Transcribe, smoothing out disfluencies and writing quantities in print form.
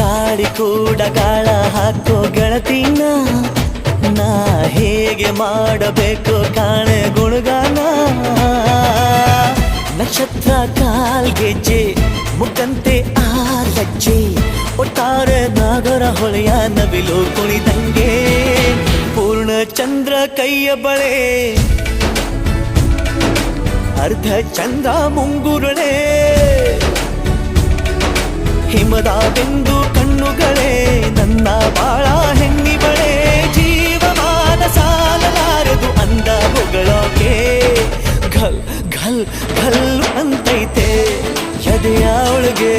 ಗಾಳಿ ಕೂಡ ಗಾಳ ಹಾಕೋ ಗೆಳತಿನ ನಾ ಹೇಗೆ ಮಾಡಬೇಕು ಕಾಣೆ ಗುಣಗಾನ ನಕ್ಷತ್ರ ಕಾಲ್ಗೆಜ್ಜೆ ಮುಖಂತೆ ಆಲಜ್ಜೆ ಒಟ್ಟಾರೆ ನಾಗರ ಹೊಳೆಯ ನವಿಲು ಕುಣಿದಂಗೆ ಪೂರ್ಣ ಚಂದ್ರ ಕೈಯ ಬಳೆ ಅರ್ಧ ಚಂದ್ರ ಮುಂಗುರುಳೆ ಹಿಮದ ಬಿಂದು ಕಣ್ಣುಗಳೇ ನನ್ನ ಬಾಳ ಹೆಣ್ಣಿಬಳೆ ಜೀವಮಾನ ಸಾಲಲಾರದು ಅಂದ ಹೊಗಳೋಕೆ ಘಲ್ ಘಲ್ ಘಲ್ ಅಂತೈತೆ ಎದೆಯ ಒಳಗೆ